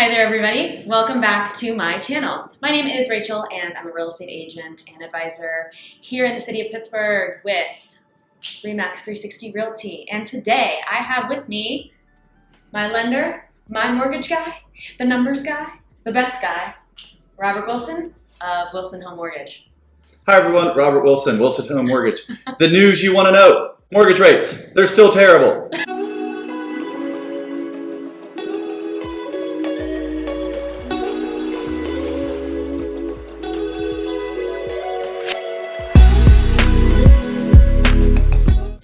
Hi there everybody, welcome back to my channel. My name is Rachel and I'm a real estate agent and advisor here in the city of Pittsburgh with RE/MAX 360 Realty. And today I have with me my lender, my mortgage guy, the numbers guy, the best guy, Robert Wilson of Wilson Home Mortgage. Hi everyone, Robert Wilson, Wilson Home Mortgage. The news you want to know, mortgage rates, they're still terrible.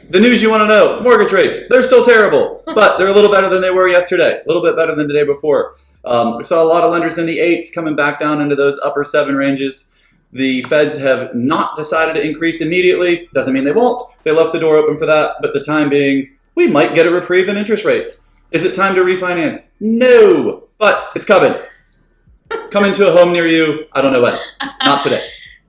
The news you want to know, mortgage rates, they're still terrible, but they're a little better than they were yesterday, a little bit better than the day before. We saw a lot of lenders in the 8s coming back down into those upper 7 ranges. The feds have not decided to increase immediately. Doesn't mean they won't. They left the door open for that, but the time being, we might get a reprieve in interest rates. Is it time to refinance? No, but it's coming. Coming to a home near you, I don't know when. Not today.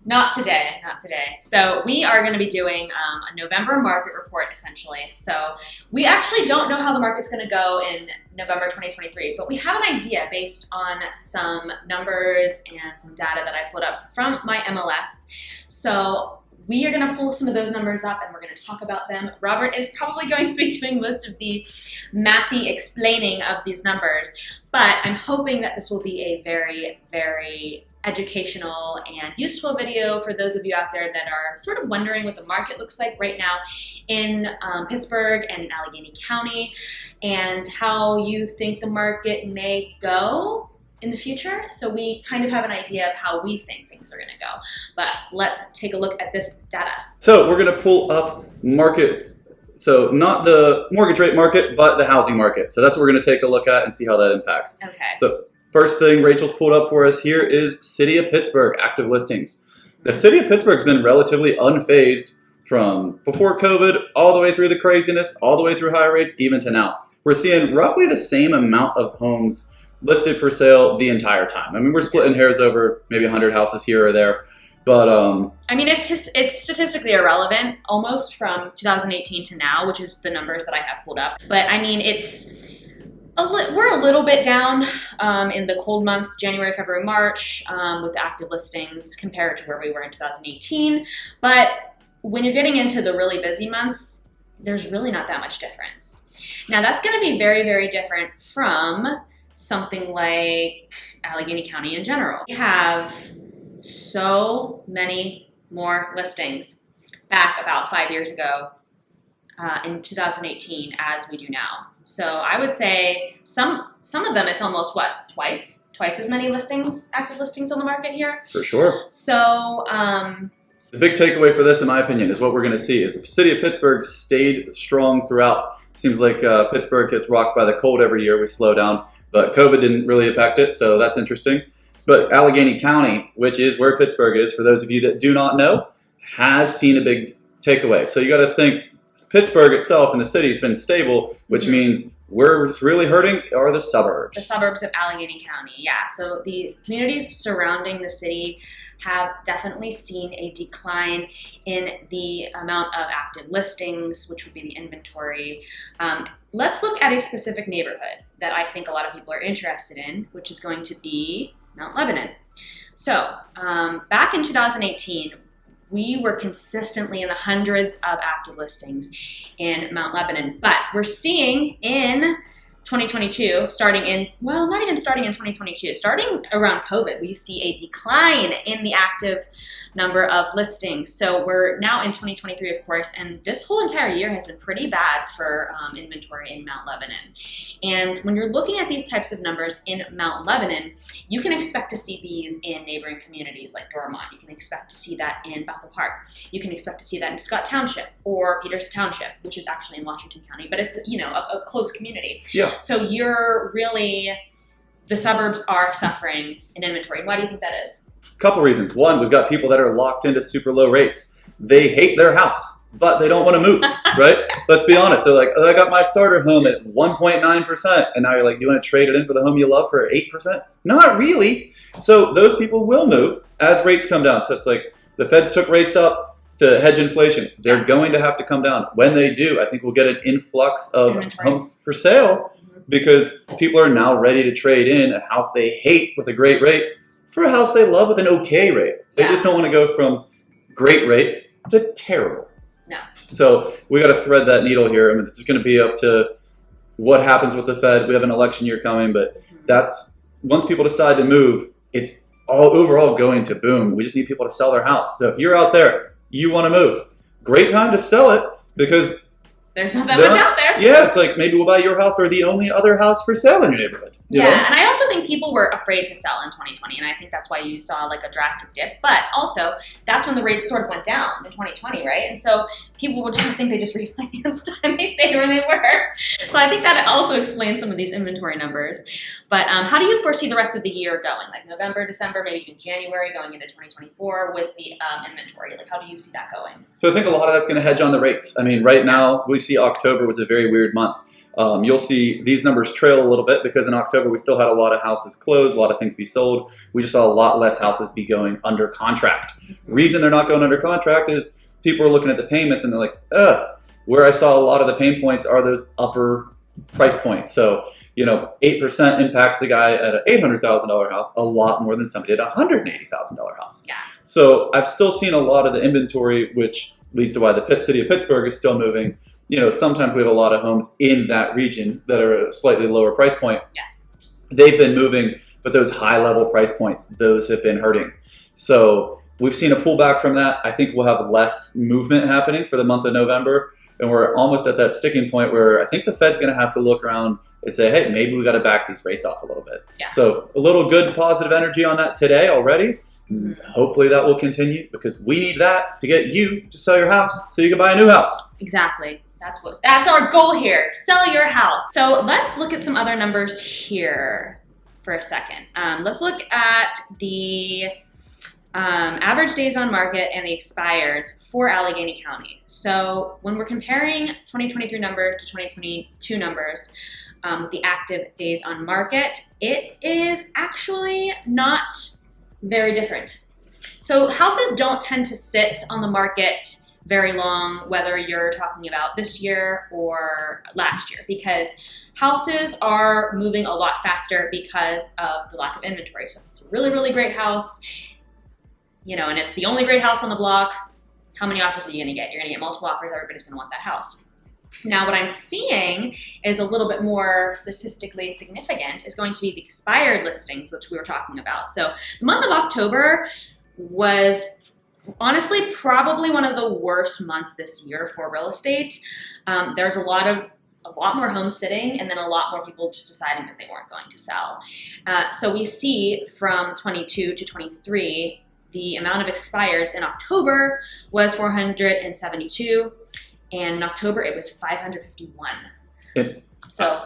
Not today, not today. So we are going to be doing a November market report essentially. So we actually don't know how the market's going to go in November 2023, but we have an idea based on some numbers and some data that I pulled up from my MLS. So we are going to pull some of those numbers up and we're going to talk about them. Robert is probably going to be doing most of the mathy explaining of these numbers, but I'm hoping that this will be a very, very educational and useful video for those of you out there that are sort of wondering what the market looks like right now in Pittsburgh and in Allegheny County, and how you think the market may go in the future. So we kind of have an idea of how we think things are going to go. But let's take a look at this data. So we're going to pull up markets. So not the mortgage rate market, but the housing market. So that's what we're going to take a look at and see how that impacts. Okay. So first thing Rachel's pulled up for us here is City of Pittsburgh active listings. The City of Pittsburgh's been relatively unfazed from before COVID all the way through the craziness, all the way through high rates, even to now. We're seeing roughly the same amount of homes listed for sale the entire time. I mean, we're splitting hairs over maybe 100 houses here or there, but I mean, it's statistically irrelevant almost from 2018 to now, which is the numbers that I have pulled up. But I mean, we're a little bit down in the cold months, January, February, March, with active listings compared to where we were in 2018. But when you're getting into the really busy months, there's really not that much difference. Now, that's going to be very, very different from something like Allegheny County in general. We have so many more listings back about 5 years ago in 2018 as we do now. So I would say some of them, it's almost what, twice as many listings, active listings on the market here. For sure. So the big takeaway for this, in my opinion, is what we're going to see is the City of Pittsburgh stayed strong throughout. Seems like Pittsburgh gets rocked by the cold every year. We slow down, but COVID didn't really impact it, so that's interesting. But Allegheny County, which is where Pittsburgh is, for those of you that do not know, has seen a big takeaway. So you got to think Pittsburgh itself and the city has been stable, which means where it's really hurting are the suburbs. The suburbs of Allegheny County, yeah. So the communities surrounding the city have definitely seen a decline in the amount of active listings, which would be the inventory. Let's look at a specific neighborhood that I think a lot of people are interested in, which is going to be Mount Lebanon. So back in 2018, we were consistently in the hundreds of active listings in Mount Lebanon, but we're seeing in 2022, not even starting in 2022, starting around COVID, we see a decline in the active number of listings. So we're now in 2023, of course, and this whole entire year has been pretty bad for inventory in Mount Lebanon. And when you're looking at these types of numbers in Mount Lebanon, you can expect to see these in neighboring communities like Dormont. You can expect to see that in Bethel Park. You can expect to see that in Scott Township or Peters Township, which is actually in Washington County, but it's, you know, a close community. Yeah. So the suburbs are suffering in inventory. And why do you think that is? A couple reasons. One, we've got people that are locked into super low rates. They hate their house, but they don't want to move, right? Let's be honest. They're like, oh, I got my starter home at 1.9%. And now you're like, do you want to trade it in for the home you love for 8%? Not really. So those people will move as rates come down. So it's like the feds took rates up to hedge inflation. They're going to have to come down. When they do, I think we'll get an influx of homes for sale. because people are now ready to trade in a house they hate with a great rate for a house they love with an okay rate. They just don't want to go from great rate to terrible. No. So we got to thread that needle here. I mean, it's going to be up to what happens with the Fed. We have an election year coming, but that's once people decide to move, it's all overall going to boom. We just need people to sell their house. So if you're out there, you want to move, great time to sell it because there's not that much out there. Yeah, it's like maybe we'll buy your house or the only other house for sale in your neighborhood. You know? And I also think people were afraid to sell in 2020, and I think that's why you saw like a drastic dip. But also, that's when the rates sort of went down in 2020, right? And so people would just think they just refinanced and they stayed where they were. So I think that also explains some of these inventory numbers. But how do you foresee the rest of the year going? Like November, December, maybe even January going into 2024 with the inventory? Like how do you see that going? So I think a lot of that's going to hedge on the rates. I mean, right now we see October was a very weird month. You'll see these numbers trail a little bit because in October we still had a lot of houses closed, a lot of things be sold. We just saw a lot less houses be going under contract. Reason they're not going under contract is people are looking at the payments and they're like, where I saw a lot of the pain points are those upper price points. So, 8% impacts the guy at an $800,000 house a lot more than somebody at a $180,000 house. Yeah. So I've still seen a lot of the inventory, which leads to why the city of Pittsburgh is still moving. Sometimes we have a lot of homes in that region that are a slightly lower price point. Yes. They've been moving, but those high level price points, those have been hurting. So we've seen a pullback from that. I think we'll have less movement happening for the month of November. And we're almost at that sticking point where I think the Fed's going to have to look around and say, hey, maybe we got to back these rates off a little bit. Yeah. So a little good positive energy on that today already. Hopefully that will continue because we need that to get you to sell your house so you can buy a new house. Exactly. That's our goal here. Sell your house. So let's look at some other numbers here for a second. Let's look at the average days on market and the expireds for Allegheny County. So when we're comparing 2023 numbers to 2022 numbers with the active days on market, it is actually not very different. So houses don't tend to sit on the market very long, whether you're talking about this year or last year, because houses are moving a lot faster because of the lack of inventory. So if it's a really, really great house, and it's the only great house on the block, how many offers are you going to get? You're going to get multiple offers. Everybody's going to want that house. Now, what I'm seeing is a little bit more statistically significant is going to be the expired listings, which we were talking about. So the month of October was honestly probably one of the worst months this year for real estate. There's a lot more homes sitting and then a lot more people just deciding that they weren't going to sell. So we see from 22 to 23, the amount of expireds in October was 472. And in October, it was 551.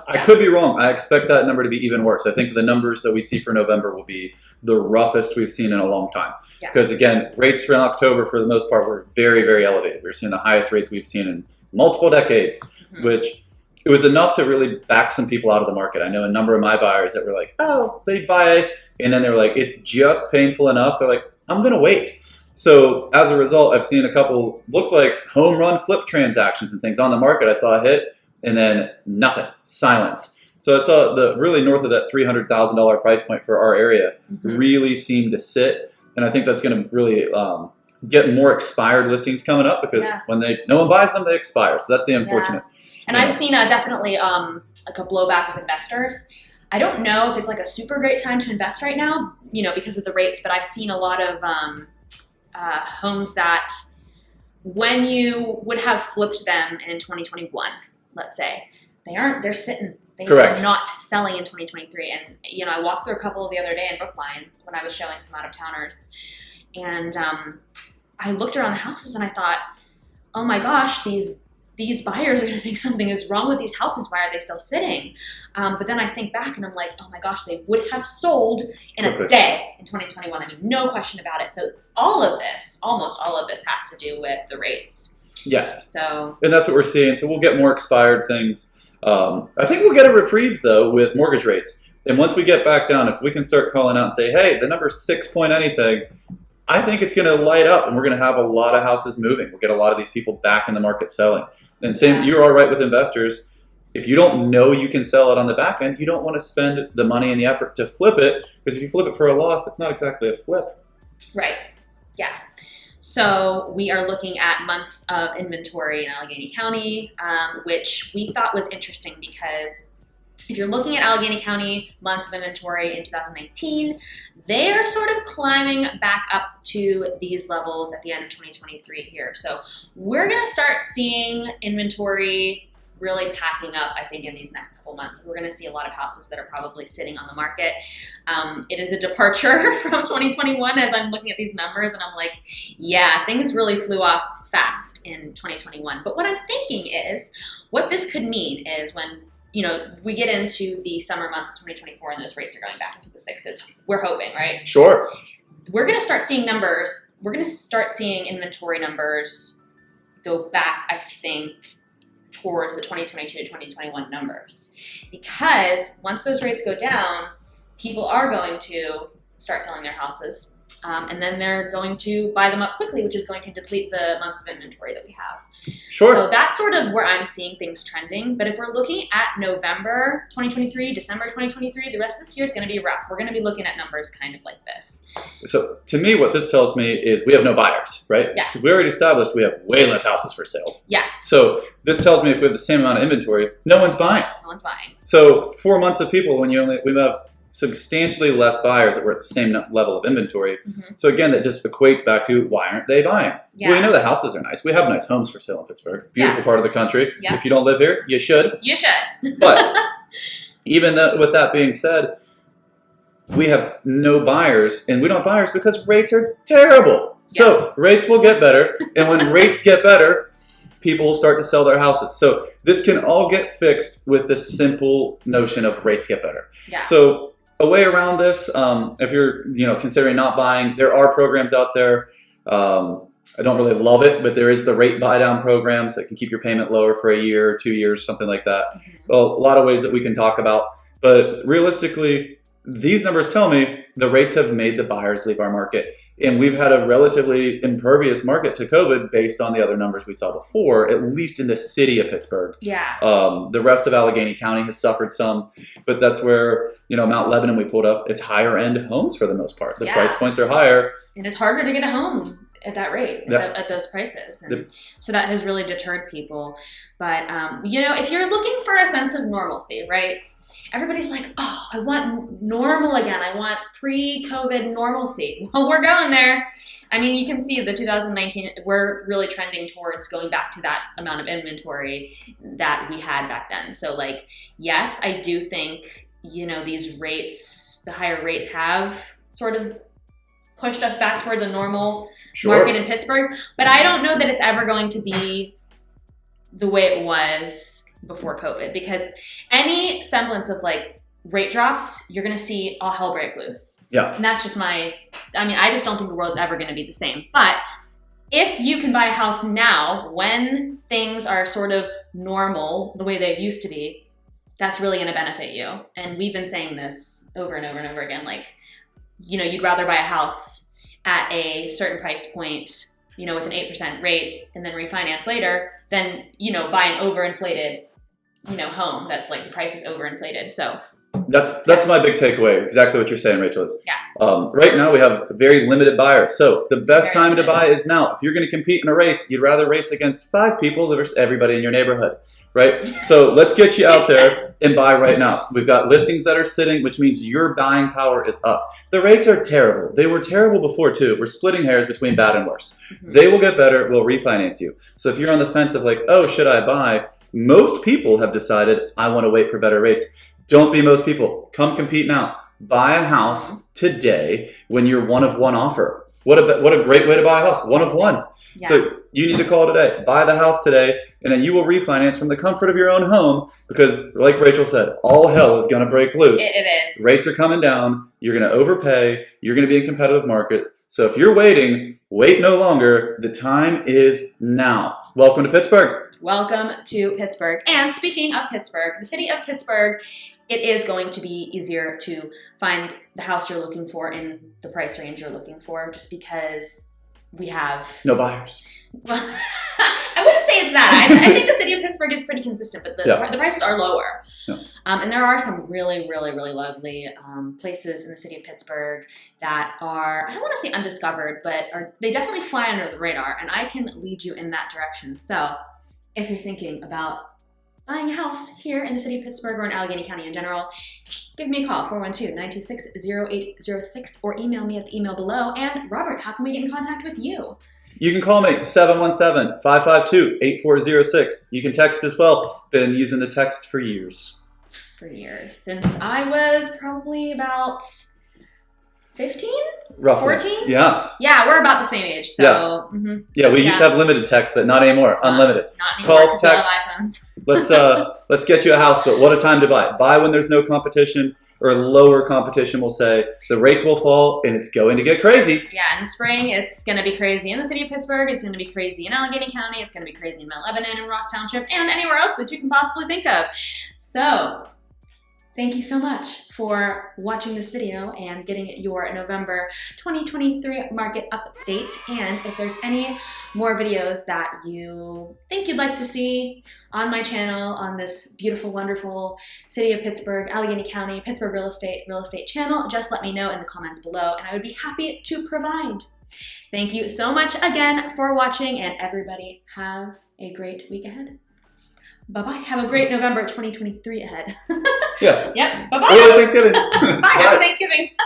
I could be wrong. I expect that number to be even worse. I think the numbers that we see for November will be the roughest we've seen in a long time. Because again, rates for October, for the most part, were very, very elevated. We're seeing the highest rates we've seen in multiple decades, which it was enough to really back some people out of the market. I know a number of my buyers that were like, oh, they'd buy, and then they were like, it's just painful enough. They're like, I'm going to wait. So as a result, I've seen a couple look like home run flip transactions and things on the market. I saw a hit and then nothing, silence. So I saw the really north of that $300,000 price point for our area really seemed to sit. And I think that's going to really get more expired listings coming up because when no one buys them, they expire. So that's the unfortunate. And I've seen definitely like a blowback with investors. I don't know if it's like a super great time to invest right now, because of the rates, but I've seen a lot of homes that when you would have flipped them in 2021, let's say, they're sitting. They are not selling in 2023. And, I walked through a couple the other day in Brookline when I was showing some out-of-towners. And I looked around the houses and I thought, oh my gosh, these buyers are going to think something is wrong with these houses. Why are they still sitting? But then I think back and I'm like, oh my gosh, they would have sold in a day in 2021. I mean, no question about it. So almost all of this has to do with the rates. Yes. So, and that's what we're seeing. So we'll get more expired things. I think we'll get a reprieve though with mortgage rates. And once we get back down, if we can start calling out and say, hey, the number's 6 point anything, I think it's going to light up and we're going to have a lot of houses moving. We'll get a lot of these people back in the market selling. And same, you are right with investors. If you don't know you can sell it on the back end, you don't want to spend the money and the effort to flip it, because if you flip it for a loss, it's not exactly a flip. Right. Yeah. So we are looking at months of inventory in Allegheny County, which we thought was interesting because if you're looking at Allegheny County months of inventory in 2019, they are sort of climbing back up to these levels at the end of 2023 here. So we're going to start seeing inventory really packing up, I think, in these next couple months. We're going to see a lot of houses that are probably sitting on the market. It is a departure from 2021 as I'm looking at these numbers, and I'm like, yeah, things really flew off fast in 2021. But what I'm thinking is, what this could mean is when we get into the summer months of 2024 and those rates are going back into the sixes, we're hoping, right? Sure. We're going to start seeing numbers. We're going to start seeing inventory numbers go back, I think, towards the 2022 to 2021 numbers. Because once those rates go down, people are going to start selling their houses. And then they're going to buy them up quickly, which is going to deplete the months of inventory that we have. Sure. So that's sort of where I'm seeing things trending. But if we're looking at November 2023, December 2023, the rest of this year is going to be rough. We're going to be looking at numbers kind of like this. So to me, what this tells me is we have no buyers, right? Yeah. Because we already established we have way less houses for sale. Yes. So this tells me if we have the same amount of inventory, no one's buying. No one's buying. So 4 months of people, when we have substantially less buyers that were at the same level of inventory. Mm-hmm. So again, that just equates back to why aren't they buying? Yeah. Well, we know the houses are nice. We have nice homes for sale in Pittsburgh. Beautiful part of the country. Yeah. If you don't live here, you should. You should. But even with that being said, we have no buyers, and we don't have buyers because rates are terrible. Yeah. So rates will get better, and when rates get better, people will start to sell their houses. So this can all get fixed with the simple notion of rates get better. Yeah. So a way around this, if you're considering not buying, there are programs out there. I don't really love it, but there is the rate buy down programs that can keep your payment lower for a year or 2 years, something like that. Mm-hmm. Well, a lot of ways that we can talk about, but realistically, these numbers tell me the rates have made the buyers leave our market. And we've had a relatively impervious market to COVID based on the other numbers we saw before, at least in the city of Pittsburgh. Yeah. The rest of Allegheny County has suffered some, but that's where, Mount Lebanon we pulled up, it's higher end homes for the most part. The price points are higher. And it's harder to get a home at that rate, Yep. at those prices. And so that has really deterred people. But, if you're looking for a sense of normalcy, right? Everybody's like, oh, I want normal again. I want pre-COVID normalcy. Well, we're going there. I mean, you can see the 2019, we're really trending towards going back to that amount of inventory that we had back then. So yes, I do think, these rates, the higher rates have sort of pushed us back towards a normal market in Pittsburgh. But I don't know that it's ever going to be the way it was before COVID, because any semblance of rate drops, you're going to see all hell break loose. Yeah. And that's just I just don't think the world's ever going to be the same. But if you can buy a house now when things are sort of normal the way they used to be, that's really going to benefit you. And we've been saying this over and over and over again, you'd rather buy a house at a certain price point, with an 8% rate and then refinance later than, buy an overinflated home that's the price is overinflated. So that's my big takeaway. Exactly what you're saying, Rachel. Yeah. Right now we have very limited buyers. So the best time to buy is now. If you're going to compete in a race, you'd rather race against 5 people versus everybody in your neighborhood, right? So let's get you out there and buy right now. We've got listings that are sitting, which means your buying power is up. The rates are terrible. They were terrible before too. We're splitting hairs between bad and worse. Mm-hmm. They will get better. We'll refinance you. So if you're on the fence of oh, should I buy? Most people have decided, I want to wait for better rates. Don't be most people. Come compete now. Buy a house today when you're one of one offer. What a great way to buy a house. One of one. Yeah. So you need to call today. Buy the house today, and then you will refinance from the comfort of your own home because, like Rachel said, all hell is going to break loose. It is. Rates are coming down. You're going to overpay. You're going to be in a competitive market. So if you're waiting, wait no longer. The time is now. Welcome to Pittsburgh. Welcome to Pittsburgh. And speaking of Pittsburgh, the city of Pittsburgh, it is going to be easier to find the house you're looking for in the price range you're looking for just because we have no buyers. Well, I wouldn't say it's that. I think the city of Pittsburgh is pretty consistent, but the prices are lower. Yeah. And there are some really, really, really lovely places in the city of Pittsburgh that are, I don't want to say undiscovered, but they definitely fly under the radar, and I can lead you in that direction. So if you're thinking about buying a house here in the city of Pittsburgh or in Allegheny County in general, give me a call, 412-926-0806, or email me at the email below. And Robert, how can we get in contact with you? You can call me, 717-552-8406. You can text as well. Been using the text for years. For years. Since I was probably about 15? Roughly. 14? Yeah. Yeah, we're about the same age. So, Yeah, we used to have limited text, but not anymore. Unlimited. Not anymore. Call, text. We all have iPhones. Let's get you a house, but what a time to buy. Buy when there's no competition, or lower competition, we'll say. The rates will fall, and it's going to get crazy. Yeah, in the spring, it's going to be crazy in the city of Pittsburgh. It's going to be crazy in Allegheny County. It's going to be crazy in Mount Lebanon and Ross Township, and anywhere else that you can possibly think of. So, thank you so much for watching this video and getting your November 2023 market update. And if there's any more videos that you think you'd like to see on my channel, on this beautiful, wonderful city of Pittsburgh, Allegheny County, Pittsburgh real estate channel, just let me know in the comments below, and I would be happy to provide. Thank you so much again for watching, and everybody have a great week ahead. Bye-bye. Have a great November 2023 ahead. Yeah. Yep. Bye-bye. Early Thanksgiving. Bye. Happy Thanksgiving.